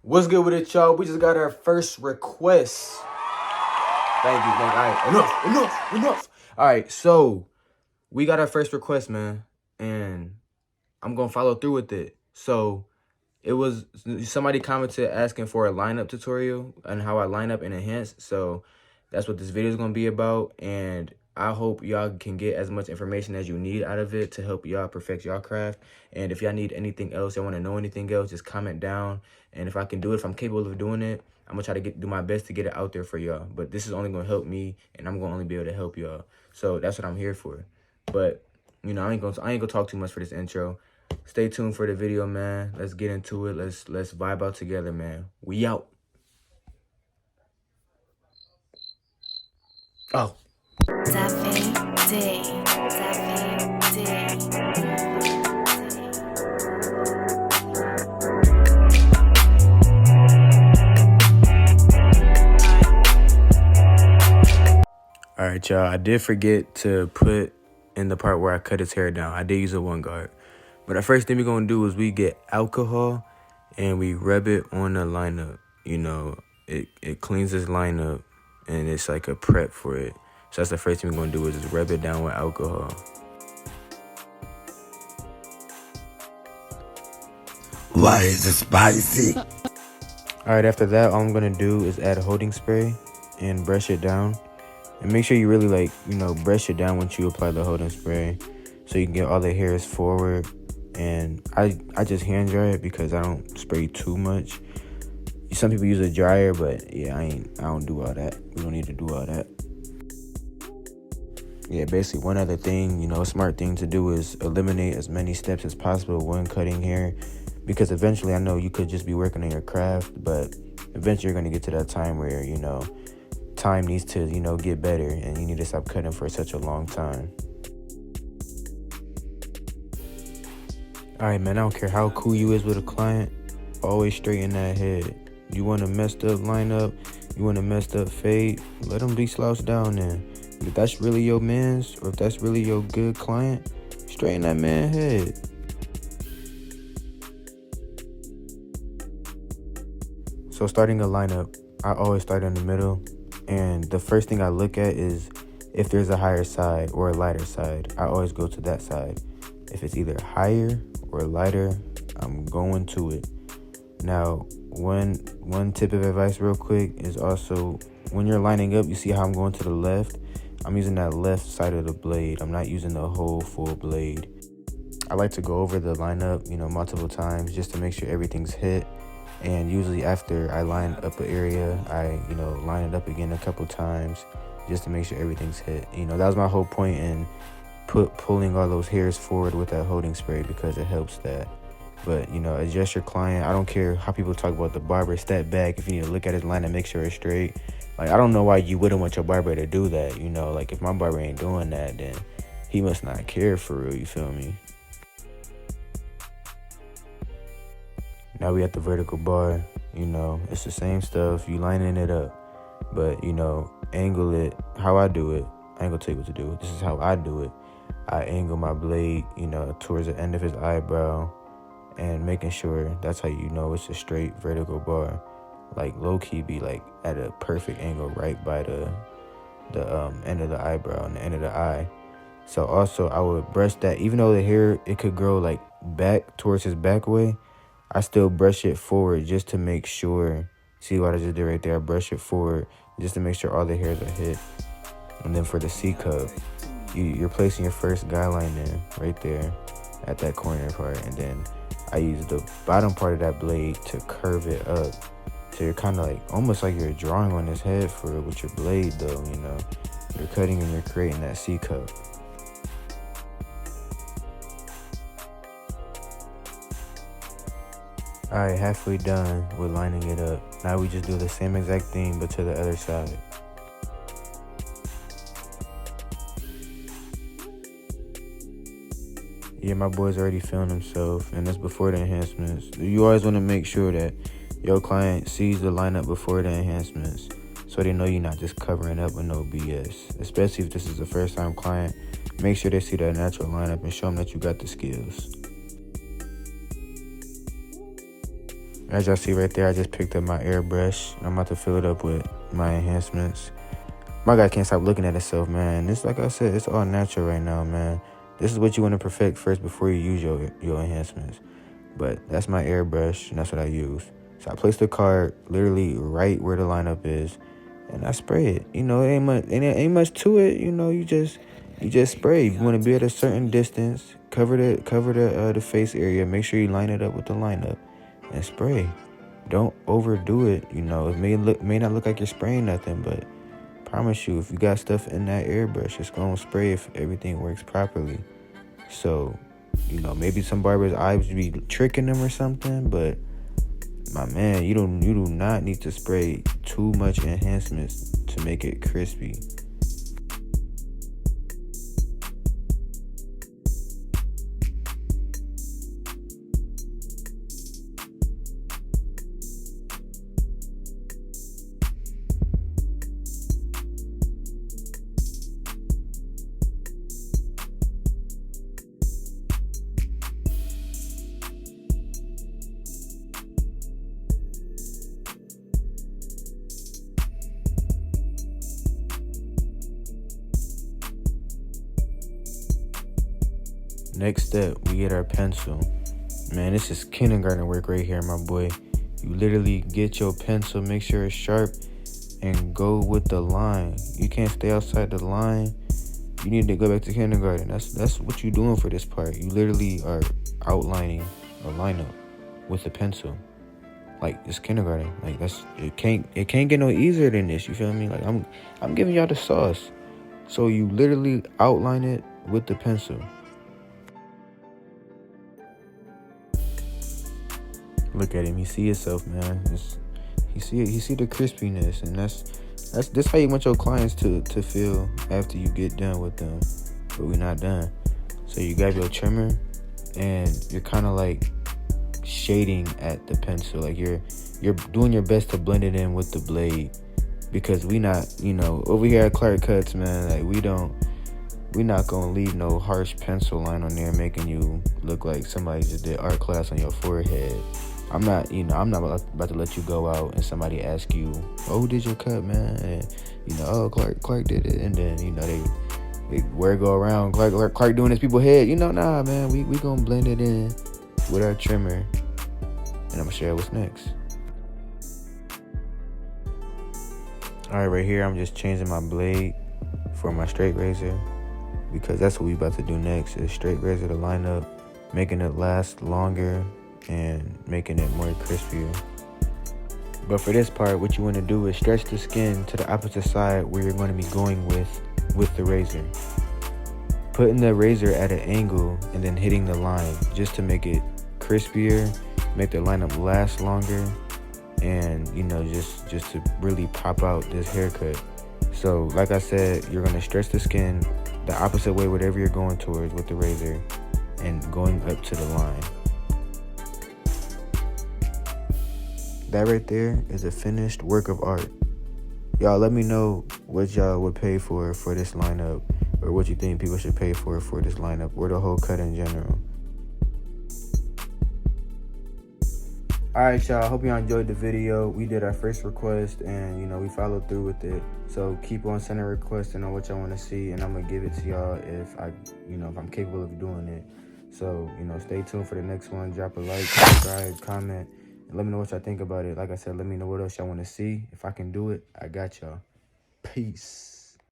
What's good with it, y'all? We just got our first request. Thank you. All right, enough. All right, so we got our first request, man, and I'm gonna follow through with it. So it was somebody commented asking for a lineup tutorial on how I line up and enhance. So that's what this video is gonna be about, and I hope y'all can get as much information as you need out of it to help y'all perfect y'all craft. And if y'all need anything else, y'all want to know anything else, just comment down. And if I can do it, if I'm capable of doing it, I'm gonna try to do my best to get it out there for y'all. But this is only gonna help me, and I'm gonna only be able to help y'all. So that's what I'm here for. But you know, I ain't gonna talk too much for this intro. Stay tuned for the video, man. Let's get into it. Let's vibe out together, man. We out. Oh. All right, y'all. I did forget to put in the part where I cut his hair down. I did use a 1-guard. But the first thing we're going to do is we get alcohol and we rub it on the lineup. You know, it cleans this lineup and it's like a prep for it. So that's the first thing we're going to do is just rub it down with alcohol. Why is it spicy? All right, after that, all I'm going to do is add holding spray and brush it down. And make sure you really brush it down once you apply the holding spray so you can get all the hairs forward. And I just hand dry it because I don't spray too much. Some people use a dryer, but yeah, I don't do all that. We don't need to do all that. Yeah, basically one other thing, a smart thing to do is eliminate as many steps as possible when cutting hair, because eventually I know you could just be working on your craft, but eventually you're going to get to that time where, time needs to, get better and you need to stop cutting for such a long time. All right, man, I don't care how cool you is with a client, always straighten that head. You want a messed up lineup, you want a messed up fade, let them be slouched down then. If that's really your man's, or if that's really your good client, straighten that man's head. So starting a lineup, I always start in the middle, and the first thing I look at is if there's a higher side or a lighter side. I always go to that side. If it's either higher or lighter, I'm going to it. Now, one tip of advice real quick is also when you're lining up, you see how I'm going to the left? I'm using that left side of the blade. I'm not using the whole full blade. I like to go over the lineup, multiple times just to make sure everything's hit. And usually after I line up an area, I, line it up again a couple times just to make sure everything's hit. That was my whole point in pulling all those hairs forward with that holding spray, because it helps that. But, adjust your client. I don't care how people talk about the barber. Step back if you need to look at his line and make sure it's straight. Like, I don't know why you wouldn't want your barber to do that, Like, if my barber ain't doing that, then he must not care for real, you feel me? Now we at the vertical bar, it's the same stuff. You lining it up, but, angle it how I do it. I ain't gonna tell you what to do. This is how I do it. I angle my blade, towards the end of his eyebrow, and making sure that's how it's a straight vertical bar. Like low-key be like at a perfect angle right by the end of the eyebrow and the end of the eye. So also I would brush that, even though the hair, it could grow like back towards his back way, I still brush it forward just to make sure. See what I just did right there? I brush it forward just to make sure all the hairs are hit. And then for the C-cup, you're placing your first guy line in right there at that corner part, and then I use the bottom part of that blade to curve it up. So you're kind of like, almost like you're drawing on his head for it with your blade though, You're cutting and you're creating that C-cup. Alright, halfway done with lining it up. Now we just do the same exact thing, but to the other side. Yeah, my boy's already feeling himself, and that's before the enhancements. You always want to make sure that your client sees the lineup before the enhancements, so they know you're not just covering up with no BS. Especially if this is a first-time client, make sure they see that natural lineup and show them that you got the skills. As y'all see right there, I just picked up my airbrush. I'm about to fill it up with my enhancements. My guy can't stop looking at himself, man. This, like I said, it's all natural right now, man. This is what you want to perfect first before you use your enhancements. But that's my airbrush, and that's what I use. So I place the card literally right where the lineup is, and I spray it. You know, ain't much to it. You know, you just spray. You want to be at a certain distance. Cover the face area. Make sure you line it up with the lineup, and spray. Don't overdo it. You know, it may not look like you're spraying nothing, but promise you, if you got stuff in that airbrush, it's gonna spray if everything works properly. So, you know, maybe some barbers' eyes be tricking them or something, but my man, you do not need to spray too much enhancements to make it crispy. Next step, we get our pencil. Man, this is kindergarten work right here, my boy. You literally get your pencil, make sure it's sharp, and go with the line. You can't stay outside the line. You need to go back to kindergarten. That's what you're doing for this part. You literally are outlining a lineup with a pencil. Like, it's kindergarten. Like, it can't get no easier than this. You feel me? Like, I'm giving y'all the sauce. So you literally outline it with the pencil. Look at him. He see himself, man. He see the crispiness, and that's how you want your clients to feel after you get done with them. But we're not done. So you grab your trimmer, and you're kind of like shading at the pencil. Like you're doing your best to blend it in with the blade, because we not, you know, over here at Clark Cuts, man. Like we not gonna leave no harsh pencil line on there making you look like somebody just did art class on your forehead. I'm not about to let you go out and somebody ask you, oh, who did your cut, man? And, you know, oh, Clark did it. And then, you know, they word go around, Clark doing his people's head. You know, nah, man, we gonna blend it in with our trimmer. And I'm gonna show you what's next. All right, right here, I'm just changing my blade for my straight razor, because that's what we about to do next, is straight razor the lineup, making it last longer and making it more crispier. But for this part, what you want to do is stretch the skin to the opposite side where you're going to be going with the razor. Putting the razor at an angle and then hitting the line just to make it crispier, make the lineup last longer, and, you know, just to really pop out this haircut. So like I said, you're going to stretch the skin the opposite way, whatever you're going towards with the razor, and going up to the line. That right there is a finished work of art. Y'all let me know what y'all would pay for this lineup, or what you think people should pay for this lineup, or the whole cut in general. Alright, y'all, hope y'all enjoyed the video. We did our first request, and, you know, we followed through with it. So keep on sending requests and on what y'all want to see, and I'm gonna give it to y'all if I'm capable of doing it. So, you know, stay tuned for the next one. Drop a like, subscribe, comment, and let me know what y'all think about it. Like I said, let me know what else y'all want to see. If I can do it, I got y'all. Peace.